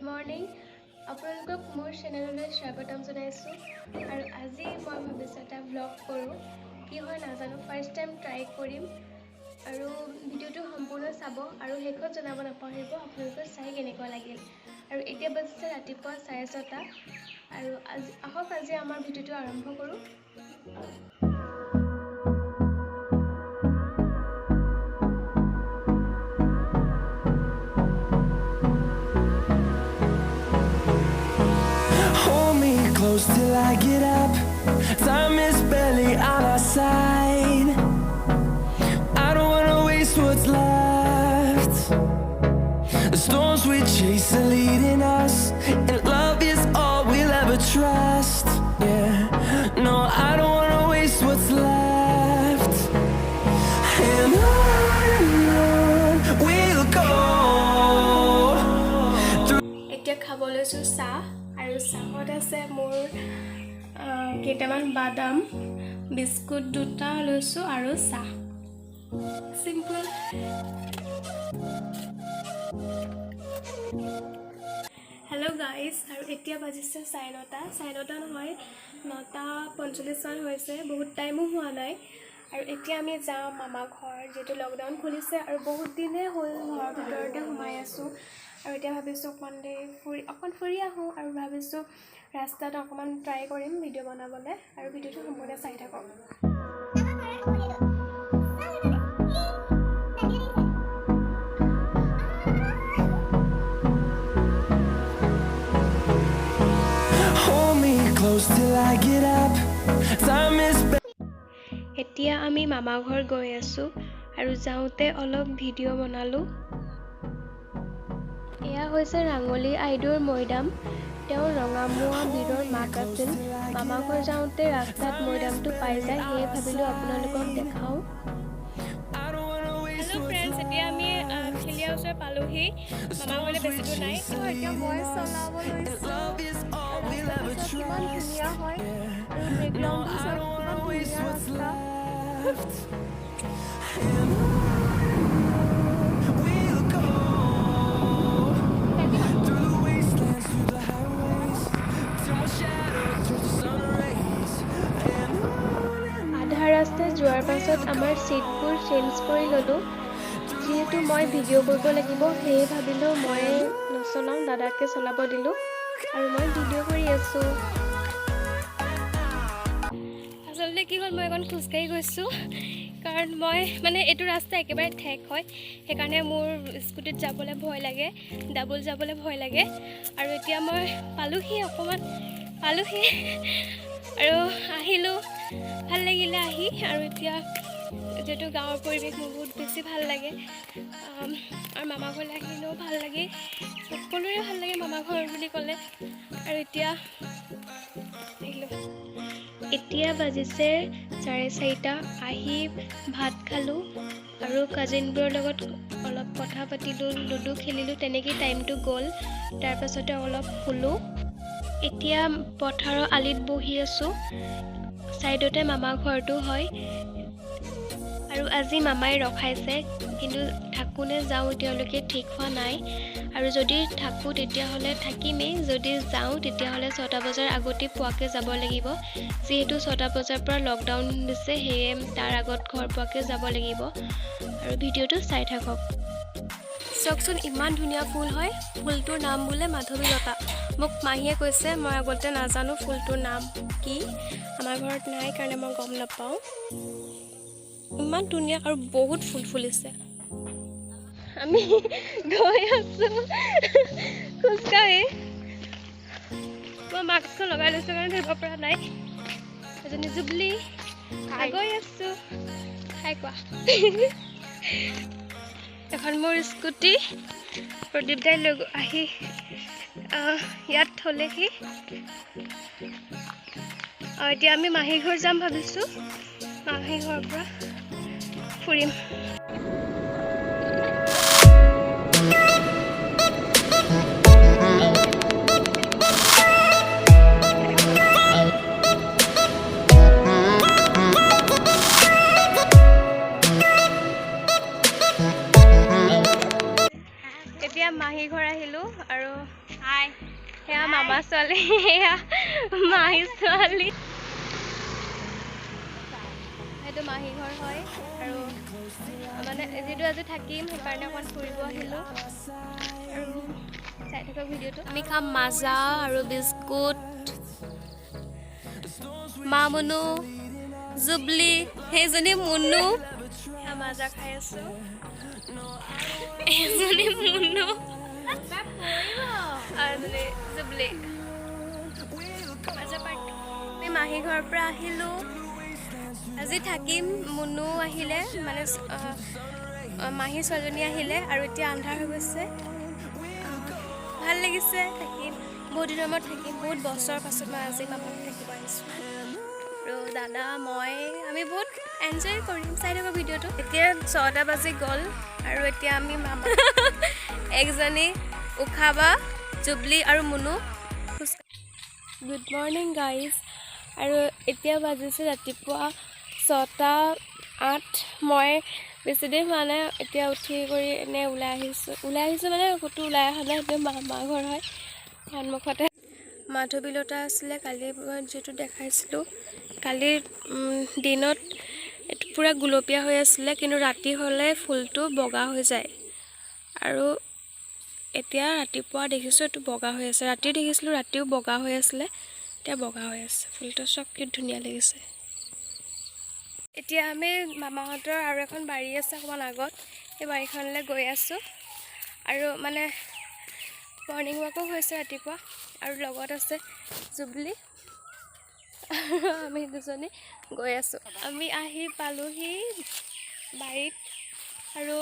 Morning আপোনালোকক মোৰ চেনেললৈ স্বাগতম জনাইছোঁ আৰু আজি মই ভাবিছোঁ এটা ব্লগ কৰোঁ কি হয় নাজানো ফাৰ্ষ্ট টাইম ট্ৰাই কৰিম আৰু ভিডিঅ'টো সম্পূৰ্ণ চাব আৰু শেষত জনাব নাপাহৰিব আপোনালোকৰ চাই কেনেকুৱা লাগিল আৰু এতিয়া বাজিছে ৰাতিপুৱা 6:30 আৰু আজি আমাৰ ভিডিঅ'টো আৰম্ভ কৰোঁ। Till I get up, time is barely on our side. I don't wanna waste what's left. The storms we chase are leading us, and love is all we'll ever trust. Yeah, no, I don't wanna waste what's left. And on we'll go. এতিয়া খাব লৈছোঁ চাহ আৰু চাহত আছে মোৰ কেইটামান বাদাম বিস্কুট দুটা লৈছোঁ আৰু চাহ চিম্পল। হেল্ল' গাইজ, আৰু এতিয়া বাজিছে 9:30 নহয় 9:45 হৈছে, বহুত টাইমো হোৱা নাই আৰু এতিয়া আমি যাম মামা ঘৰ, যিহেতু লকডাউন খুলিছে আৰু বহুত দিনেই হ'ল ঘৰৰ ভিতৰতে সোমাই আছোঁ আৰু এতিয়া ভাবিছোঁ অকণ ফুৰি আহোঁ আৰু ভাবিছোঁ ৰাস্তাত অকণমান ট্ৰাই কৰিম ভিডিঅ' বনাবলৈ আৰু ভিডিঅ'টো সম্পূৰ্ণ চাই থাকক। এতিয়া আমি মামা ঘৰ গৈ আছোঁ আৰু যাওঁতে অলপ ভিডিঅ' বনালোঁ। এয়া হৈছে ৰাঙলী আইদেউৰ মৈদাম। তেওঁ ৰঙামুৱা বীৰৰ মাক আছিল। মামা ঘৰ যাওঁতে ৰাস্তাত মৈদামটো পাই যায়, সেয়ে ভাবিলোঁ আপোনালোকক দেখাওঁ। হেল্ল' ফ্ৰেণ্ডছ, এতিয়া আমি খেলিয়া ওচৰ পালোহি। মামা ঘৰলৈ বেছি দূৰ নাই। এতিয়া মই চলাব লৈছোঁ। কিমান ধুনীয়া হয় আৰু বেকগ্ৰাউণ্ডটো চাওক, কিমান ধুনীয়া ৰাস্তা। আধা ৰাস্তা যোৱাৰ পাছত আমাৰ ছিটবোৰ চেঞ্জ কৰি ল'লোঁ। যিহেতু মই ভিডিঅ' কৰিব লাগিব সেয়ে ভাবিলোঁ মই নচলাওঁ, দাদাকে চলাব দিলোঁ আৰু মই ভিডিঅ' কৰি আছোঁ। আচলতে কি হ'ল, মই এখন খোজকাঢ়ি গৈছোঁ কাৰণ মই এইটো ৰাস্তা একেবাৰে ঠেক হয়, সেইকাৰণে মোৰ স্কুটিত যাবলৈ ভয় লাগে, ডাবল যাবলৈ ভয় লাগে। আৰু এতিয়া মই পালোহি আৰু আহিলোঁ, ভাল লাগিলে আহি। আৰু এতিয়া যিহেতু গাঁৱৰ পৰিৱেশ মোৰ বহুত বেছি ভাল লাগে আৰু মামা ঘৰলৈ আহিলেও ভাল লাগে, সকলোৰে ভাল লাগে মামা ঘৰ বুলি ক'লে। আৰু এতিয়া বাজিছে 4:30, আহি ভাত খালোঁ আৰু কাজিনবোৰৰ লগত অলপ কথা পাতিলোঁ, লুডু খেলিলোঁ, তেনেকেই টাইমটো গ'ল। তাৰপাছতে অলপ শুলোঁ। এতিয়া পথাৰৰ আলিত বহি আছোঁ, ছাইডতে মামা ঘৰটো হয় আৰু আজি মামাই ৰখাইছে, কিন্তু থাকোঁনে যাওঁ এতিয়ালৈকে ঠিক হোৱা নাই। আৰু যদি থাকোঁ তেতিয়াহ'লে থাকিমেই, যদি যাওঁ তেতিয়াহ'লে 6টা বজাৰ আগতেই পোৱাকৈ যাব লাগিব। যিহেতু 6টা বজাৰ পৰা লকডাউন দিছে, সেয়ে তাৰ আগত ঘৰ পোৱাকৈ যাব লাগিব। আৰু ভিডিঅ'টো চাই থাকক। চাওকচোন ইমান ধুনীয়া ফুল হয়, ফুলটোৰ নাম বোলে মাধৱীলতা। মোক মাহীয়ে কৈছে, মই আগতে নাজানো ফুলটোৰ নাম কি, আমাৰ ঘৰত নাই কাৰণে মই গম নাপাওঁ। ইমান ধুনীয়া আৰু বহুত ফুল ফুলিছে। আমি গৈ আছোঁ খোজকাঢ়ি। মই মাস্কখন লগাই লৈছোঁ কাৰণে ধৰিব পৰা নাই। এজনী জুবলি গৈ আছোঁ। খাই কোৱা। এখন মোৰ স্কুটি প্ৰদীপ দাই লৈ আহি ইয়াত থ'লেহি। এতিয়া আমি মাহী ঘৰ যাম ভাবিছোঁ, মাহী ঘৰৰ পৰা ফুৰিম। এতিয়া মাহী ঘৰ আহিলোঁ আৰু হাই সেয়া মামা ছোৱালী সেয়া মাহী ছোৱালী সেইটো মাহী ঘৰ হয় আৰু মানে যিটো আজি থাকিম সেইকাৰণে অকণ ফুৰিব আহিলোঁ আৰু চাই থাকক ভিডিঅ'টো আমি খাম মাজা আৰু বিস্কুট মা মুনু জুবলি সেইজনী মুনু মাজা খাই আছোঁ এইজনী মুনু আৰু জুবলি মাজা পাৰ্টি আমি মাহী ঘৰৰ পৰা আহিলোঁ আজি থাকিম মুনু আহিলে মানে মাহী ছোৱালীজনী আহিলে আৰু এতিয়া আন্ধাৰ হৈ গৈছে ভাল লাগিছে থাকিম বহুত দিনৰ মূৰত থাকিম বহুত বছৰৰ পাছত মই আজি মামাক থাকিব আহিছোঁ আৰু দাদা মই আমি বহুত এনজয় কৰিম চাই থাকোঁ ভিডিঅ'টো এতিয়া 6টা বাজি গ'ল আৰু এতিয়া আমি মামা একজনী উখাবা জুবলি আৰু মুনু গুড মৰ্ণিং গাইজ আৰু এতিয়া বাজিছে ৰাতিপুৱা 6:08 মই বেছি দেৰি হোৱা নাই এতিয়া উঠি কৰি এনে ওলাই আহিছোঁ মানে ক'তো ওলাই অহা নাই সেইটো মামা ঘৰ হয় সন্মুখতে মাধৱীলতা আছিলে কালি যিটো দেখাইছিলোঁ কালি দিনত এইটো পূৰা গুলপীয়া হৈ আছিলে কিন্তু ৰাতি হ'লে ফুলটো বগা হৈ যায় আৰু এতিয়া ৰাতিপুৱা দেখিছোঁ এইটো বগা হৈ আছে ৰাতিও দেখিছিলোঁ ৰাতিও বগা হৈ আছিলে এতিয়া বগা হৈ আছে ফুলটো চব কি ধুনীয়া লাগিছে এতিয়া আমি মামাহঁতৰ আৰু এখন বাৰী আছে অকণমান আগত সেই বাৰীখনলৈ গৈ আছোঁ আৰু মানে মৰ্ণিং ৱাকো হৈছে ৰাতিপুৱা আৰু লগত আছে জুবলি আৰু আমি দুজনী গৈ আছোঁ আমি আহি পালোহি বাৰীত আৰু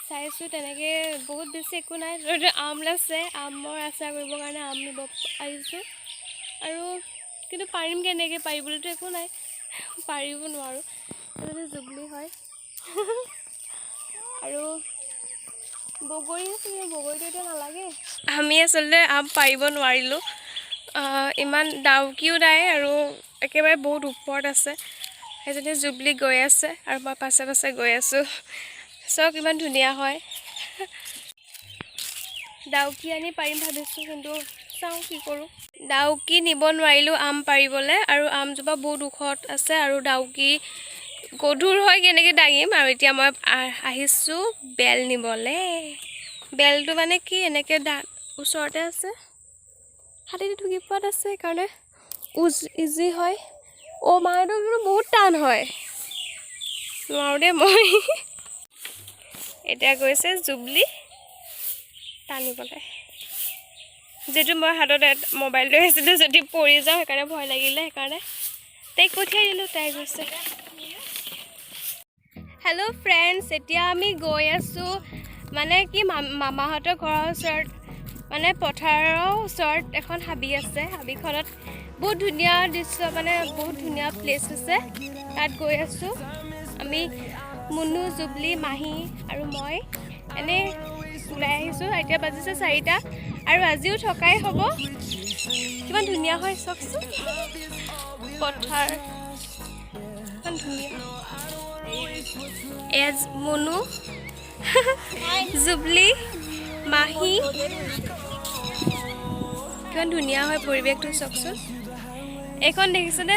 চাইছোঁ তেনেকৈ বহুত বেছি একো নাই আম আছে আমৰ আচাৰ কৰিবৰ কাৰণে আম নিব আহিছোঁ আৰু কিন্তু পাৰিম কেনেকৈ পাৰিবলৈতো একো নাই পাৰিব নোৱাৰোঁ এইটো জুবলি হয় আৰু বগৰী আছে কিন্তু বগৰীটো এতিয়া নালাগে আমি আচলতে আম পাৰিব নোৱাৰিলোঁ ইমান ডাউকিও নাই আৰু একেবাৰে বহুত ওপৰত আছে সেইজনী জুবলি গৈ আছে আৰু মই পাছে পাছে গৈ আছোঁ চব ইমান ধুনীয়া হয় ডাউকি আনি পাৰিম ভাবিছোঁ কিন্তু চাওঁ কি কৰোঁ ডাউকি নিব নোৱাৰিলোঁ আম পাৰিবলৈ আৰু আমজোপা বহুত ওখত আছে আৰু ডাউকি গধুৰ হয় কেনেকৈ দাঙিম আৰু এতিয়া মই আহিছোঁ বেল নিবলৈ বেলটো মানে কি এনেকৈ ওচৰতে আছে হাতেদি ঢুকি পোৱাত আছে সেইকাৰণে ইজি হয় মাৰটো কিন্তু বহুত টান হয় নোৱাৰোঁ দেই মই এতিয়া গৈছে জুবলি টানিবলৈ যিটো মই হাতত মোবাইল লৈ আহিছিলোঁ যদি পৰি যাওঁ সেইকাৰণে ভয় লাগিলে সেইকাৰণে তাইক পঠিয়াই দিলোঁ তাই গৈছে হেল্ল' ফ্ৰেণ্ডছ এতিয়া আমি গৈ আছোঁ মানে কি মামাহঁতৰ ঘৰৰ ওচৰত মানে পথাৰৰ ওচৰত এখন হাবি আছে হাবিখনত বহুত ধুনীয়া দৃশ্য মানে বহুত ধুনীয়া প্লেচ আছে তাত গৈ আছোঁ আমি মুনু জুবলি মাহী আৰু মই এনেই ওলাই আহিছোঁ এতিয়া বাজিছে 4টা আৰু আজিও থকাই হ'ব কিমান ধুনীয়া হয় চাওকচোন পথাৰ কিমান ধুনীয়া এজ মুনু জুবলি মাহী কিমান ধুনীয়া হয় পৰিৱেশটো চাওকচোন এইখন দেখিছেনে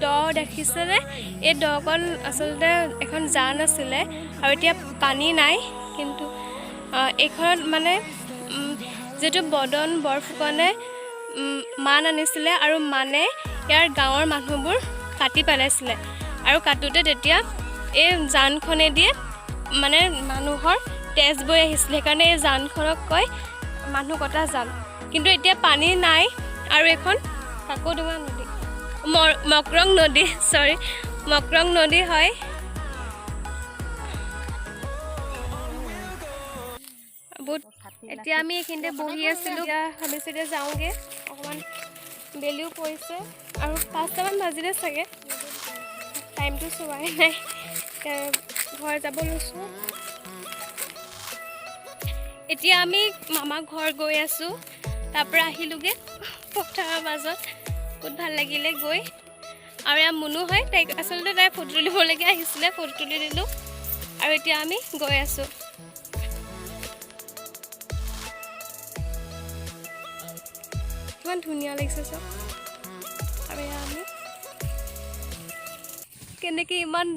দ দেখিছেনে এই দকণ আচলতে এখন জান আছিলে আৰু এতিয়া পানী নাই কিন্তু এইখনত মানে যিটো বদন বৰফুকনে মান আনিছিলে আৰু মানে ইয়াৰ গাঁৱৰ মানুহবোৰ কাটি পেলাইছিলে আৰু কাটোতে তেতিয়া এই জানখনেদি মানে মানুহৰ তেজ বৈ আহিছিলে সেইকাৰণে এই জানখনক কয় মানুহ কটা জান কিন্তু এতিয়া পানী নাই আৰু এখন কাকডোঙা নদী মকৰং নদী মকৰং নদী হয় বহুত এতিয়া আমি এইখিনিতে বহি আছিলোঁ ভাবিছোঁ এতিয়া যাওঁগৈ অকণমান বেলিও পৰিছে আৰু 5টামান বাজিলে চাগে টাইমটো চোৱাই নাই ঘৰ যাব লৈছোঁ এতিয়া আমি মামা ঘৰ গৈ আছোঁ তাৰপৰা আহিলোঁগৈ পথাৰৰ মাজত বহুত ভাল লাগিলে গৈ আৰু এয়া মুনু হয় তাইক আচলতে তাই ফটো তুলিবলৈকে আহিছিলে ফটো তুলি দিলোঁ আৰু এতিয়া আমি গৈ আছোঁ কিমান ধুনীয়া লাগিছে চব আৰু আমি কেনেকৈ ইমান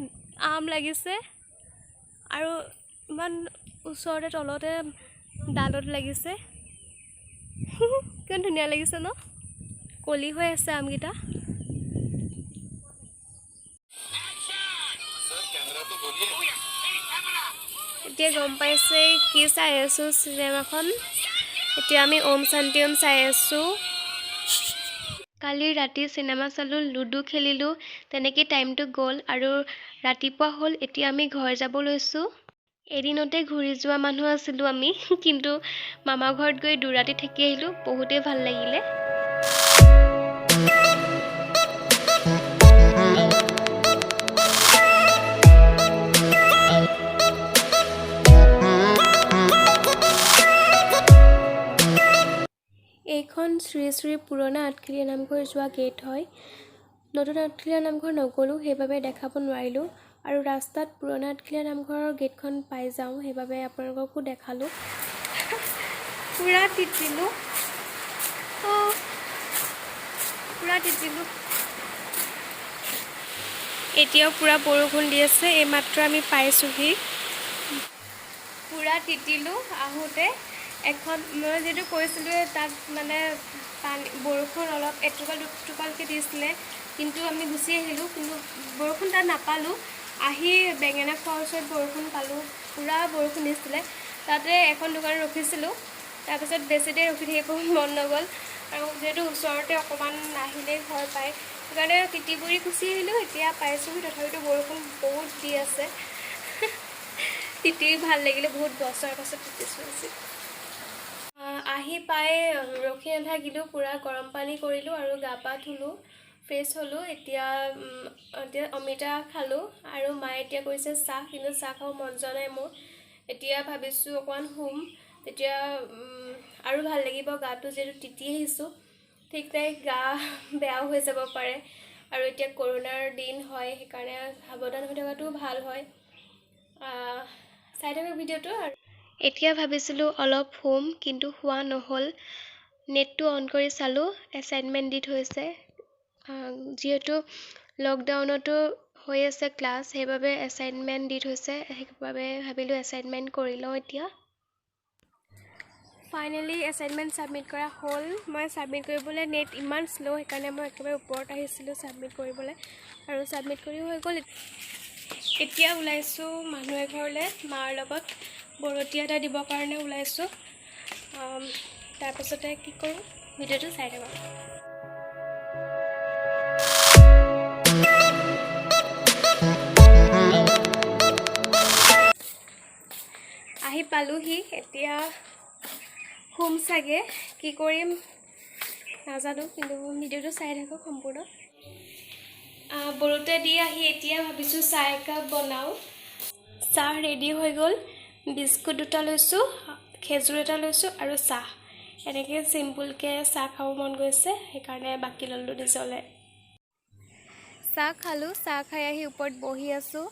আম লাগিছে আৰু ইমান ওচৰতে তলতে ডালত লাগিছে কিমান ধুনীয়া লাগিছে ন কলি হৈ আছে আমকেইটা এতিয়া গম পাইছে কি চাই আছোঁ চিনেমাখন এতিয়া আমি ওম শান্তি ওম চাই আছোঁ কালি ৰাতি চিনেমা চালোঁ লুডু খেলিলোঁ তেনেকৈ টাইমটো গ'ল আৰু ৰাতিপুৱা হ'ল এতিয়া আমি ঘৰ যাব লৈছোঁ এদিনতে ঘূৰি যোৱা মানুহ আছিলোঁ আমি কিন্তু মামা ঘৰত গৈ দুৰাতি থাকি আহিলোঁ বহুতেই ভাল লাগিলে এইখন শ্ৰী শ্ৰী পুৰণা আঠখেলীয়া নামঘৰ যোৱা গেট হয় নতুন আঠখেলীয়া নামঘৰ নগ'লোঁ সেইবাবে দেখাব নোৱাৰিলোঁ আৰু ৰাস্তাত পুৰণা আঠখেলীয়া নামঘৰৰ গেটখন পাই যাওঁ সেইবাবে আপোনালোককো দেখালোঁ পুৰা তিতিলোঁ এতিয়াও পুৰা বৰষুণ দি আছে এইমাত্ৰ আমি পাইছোঁহি পুৰা তিতিলোঁ আহোঁতে এখন মই যিটো কৈছিলোঁ তাত মানে পানী বৰষুণ অলপ এটোপাল দুটোপালকৈ দিছিলে কিন্তু আমি গুচি আহিলোঁ কিন্তু বৰষুণ তাত নাপালোঁ আহি বেঙেনা খোৱাৰ ওচৰত বৰষুণ পালোঁ পুৰা বৰষুণ দিছিলে তাতে এখন দোকানত ৰখিছিলোঁ তাৰপিছত বেছি দেৰি ৰখি থাকিব মন নগ'ল আৰু যিহেতু ওচৰতে অকণমান আহিলেই ঘৰ পায় সেইকাৰণে তিতি বুৰি গুচি আহিলোঁ এতিয়া পাইছোঁহি তথাপিতো বৰষুণ বহুত দি আছে তিতি ভাল লাগিলে বহুত বছৰৰ পাছত তিতিছোঁ আজি আহি পাই ৰখি নাথাকিলোঁ পুৰা গৰম পানী কৰিলোঁ আৰু গা পা ধুলোঁ ফ্ৰেছ হ'লোঁ এতিয়া অমিতা খালোঁ আৰু মায়ে এতিয়া কৈছে চাহ কিন্তু চাহ খাব মন যোৱা নাই মোৰ এতিয়া ভাবিছোঁ অকণমান শুম তেতিয়া আৰু ভাল লাগিব গাটো যিহেতু তিতি আহিছোঁ ঠিক নাই গা বেয়াও হৈ যাব পাৰে আৰু এতিয়া কৰোণাৰ দিন হয় সেইকাৰণে সাৱধান হৈ থকাটো ভাল হয় চাই থাকক ভিডিঅ'টো আৰু এতিয়া ভাবিছিলোঁ অলপ শুম কিন্তু শুৱা নহ'ল নেটটো অন কৰি চালোঁ এছাইনমেণ্ট দি থৈছে যিহেতু লকডাউনতো হৈ আছে ক্লাছ সেইবাবে এছাইনমেণ্ট দি থৈছে সেইবাবে ভাবিলোঁ এছাইনমেণ্ট কৰি লওঁ এতিয়া ফাইনেলি এছাইনমেণ্ট ছাবমিট কৰা হ'ল মই ছাবমিট কৰিবলৈ নেট ইমান শ্ল' সেইকাৰণে মই একেবাৰে ওপৰত আহিছিলোঁ ছাবমিট কৰিবলৈ আৰু ছাবমিট কৰি হৈ গ'ল এতিয়া ওলাইছোঁ মানুহ এঘৰলৈ মাৰ লগত বৰতীয়া এটা দিবৰ কাৰণে ওলাইছোঁ তাৰপাছতে কি কৰোঁ ভিডিঅ'টো চাই থাকক আহি পালোঁহি এতিয়া শুম চাগে কি কৰিম নাজানো কিন্তু ভিডিঅ'টো চাই থাকক সম্পূৰ্ণ বৰতে দি আহি এতিয়া ভাবিছোঁ চাহ একাপ বনাওঁ চাহ ৰেডি হৈ গ'ল বিস্কুট দুটা লৈছোঁ খেজুৰ এটা লৈছোঁ আৰু চাহ এনেকৈ চিম্পুলকৈ চাহ খাব মন গৈছে সেইকাৰণে বাকী ল'লোঁ নিজলৈ চাহ খালোঁ চাহ খাই আহি ওপৰত বহি আছোঁ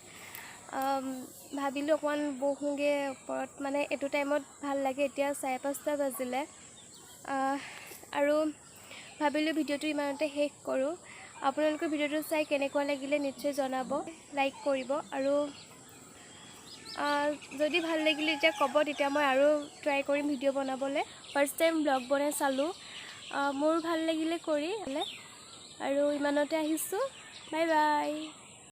ভাবিলোঁ অকণমান বহোঁগৈ ওপৰত মানে এইটো টাইমত ভাল লাগে এতিয়া 5:30 বাজিলে আৰু ভাবিলোঁ ভিডিঅ'টো ইমানতে শেষ কৰোঁ আপোনালোকৰ ভিডিঅ'টো চাই কেনেকুৱা লাগিলে নিশ্চয় জনাব লাইক কৰিব আৰু যদি ভাল লাগিলে এতিয়া ক'ব তেতিয়া মই আৰু ট্ৰাই কৰিম ভিডিঅ' বনাবলৈ ফাৰ্ষ্ট টাইম ব্লগ বনাই চালোঁ মোৰ ভাল লাগিলে কৰি আৰু ইমানতে আহিছোঁ বাই বাই